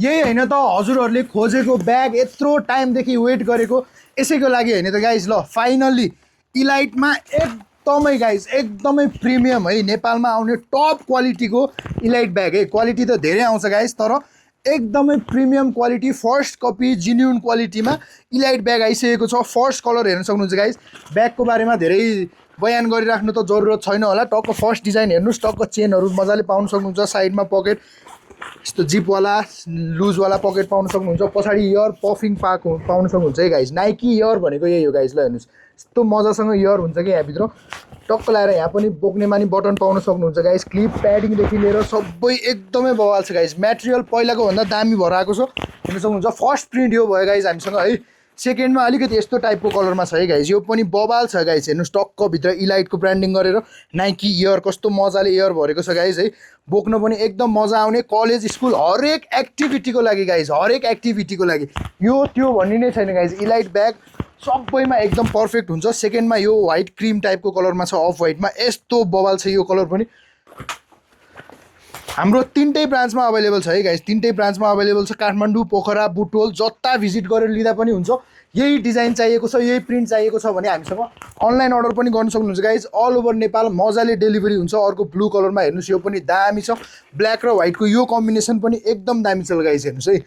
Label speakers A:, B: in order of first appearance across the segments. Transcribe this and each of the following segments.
A: यही होइन त हजुरहरूले खोजेको ब्याग यत्रो टाइमदेखि वेट गरेको यसैको लागि होइन त गाइज। ल फाइनल्ली इलाइटमा एकदमै गाइज एकदमै प्रिमियम है नेपालमा आउने टप क्वालिटीको इलाइट ब्याग है। क्वालिटी त धेरै आउँछ गाइज, तर एकदमै premium quality first copy genuine क्वालिटीमा इलाइट ब्याग आइसकेको छ। फर्स्ट कलर हेर्न सक्नुहुन्छ गाइज। ब्यागको बारेमा धेरै बयान गरिराख्नु त जरुरत छैन होला। टक्क फर्स्ट डिजाइन हेर्नुहोस्, टक्क चेनहरू मजाले पाउन सक्नुहुन्छ, साइडमा पकेट यस्तो जिपवाला लुजवाला पकेट पाउन सक्नुहुन्छ, पछाडि इयर पफिङ पाउन सक्नुहुन्छ है गाइज। नाइकी इयर भनेको यही हो गाइज। ल हेर्नुहोस् यस्तो मजासँग इयर हुन्छ कि यहाँभित्र टक्क लगाएर यहाँ पनि बोक्नेमा नि बटन पाउन सक्नुहुन्छ गाइज। क्लिप प्याडिङदेखि लिएर सबै एकदमै बवाल छ गाइज। म्याटेरियल पहिलाको भन्दा दामी भएर आएको छ हेर्न सक्नुहुन्छ। फर्स्ट प्रिन्ट यो भयो गाइज हामीसँग है। सेकेन्डमा अलिकति यस्तो टाइपको कलरमा छ है गाइज। यो पनि बवाल छ गाइज। हेर्नुहोस् टक्क भित्र इलाइटको ब्रान्डिङ गरेर नाइकी इयर कस्तो मजाले इयर भरेको छ गाइज है। बोक्न पनि एकदम मजा आउने, कलेज स्कुल हरेक एक्टिभिटीको लागि गाइज, हरेक एक्टिभिटीको लागि यो त्यो भन्ने नै छैन गाइज। इलाइट ब्याग सबैमा एकदम पर्फेक्ट हुन्छ। सेकेन्डमा यो व्हाइट क्रिम टाइपको कलरमा छ, अफ व्हाइटमा यस्तो बवाल छ यो कलर पनि। हाम्रो तीनटै ब्रान्चमा अभाइलेबल छ है गाइज। तीनटै ब्रान्चमा अभाइलेबल छ। काठमाडौँ, पोखरा, बुटवल जता भिजिट गरेर लिँदा पनि हुन्छ। यही डिजाइन चाहिएको छ, यही प्रिन्ट चाहिएको छ भने हामीसँग अनलाइन अर्डर पनि गर्न सक्नुहुन्छ गाइज। अल ओभर नेपाल मजाले डेलिभरी हुन्छ। अर्को ब्लू कलरमा हेर्नुहोस्, यो पनि दामी छ। ब्ल्याक र व्हाइटको यो कम्बिनेसन पनि एकदम दामी छ गाइज। हेर्नुहोस् है,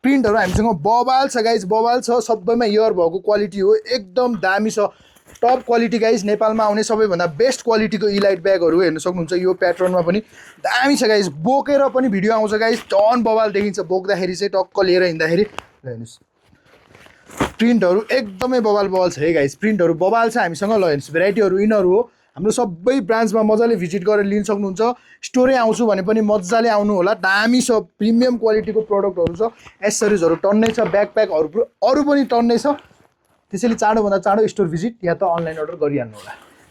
A: प्रिन्टहरू हामीसँग बवाल छ गाइज, बवाल छ। सबैमा इयर भएको क्वालिटी हो, एकदम दामी छ। Top quality guys. नेपालमा आउने सबैभन्दा बेस्ट क्वालिटीको इलाइट ब्यागहरू हेर्न सक्नुहुन्छ। यो प्याटर्नमा पनि दामी छ गाइज। बोकेर पनि भिडियो आउँछ गाइज, टन बवाल देखिन्छ बोक्दाखेरि चाहिँ टक्क लिएर हिँड्दाखेरि। हेर्नुहोस् प्रिन्टहरू एकदमै बवाल बवाल छ है गाइज। प्रिन्टहरू बवाल छ हामीसँग। ल हेर्नुहोस् भेराइटीहरू यिनीहरू हो। हाम्रो सबै ब्रान्चमा मजाले भिजिट गरेर लिन सक्नुहुन्छ। स्टोरै आउँछु भने पनि मजाले आउनु होला। दामी छ, प्रिमियम क्वालिटीको प्रडक्टहरू छ। एसेसरिजहरू टन्नै छ, ब्याकप्याकहरू अरू पनि टन्नै छ। त्यसैले चाँडोभन्दा चाँडो स्टोर भिजिट या त अनलाइन अर्डर गरिहाल्नु होला।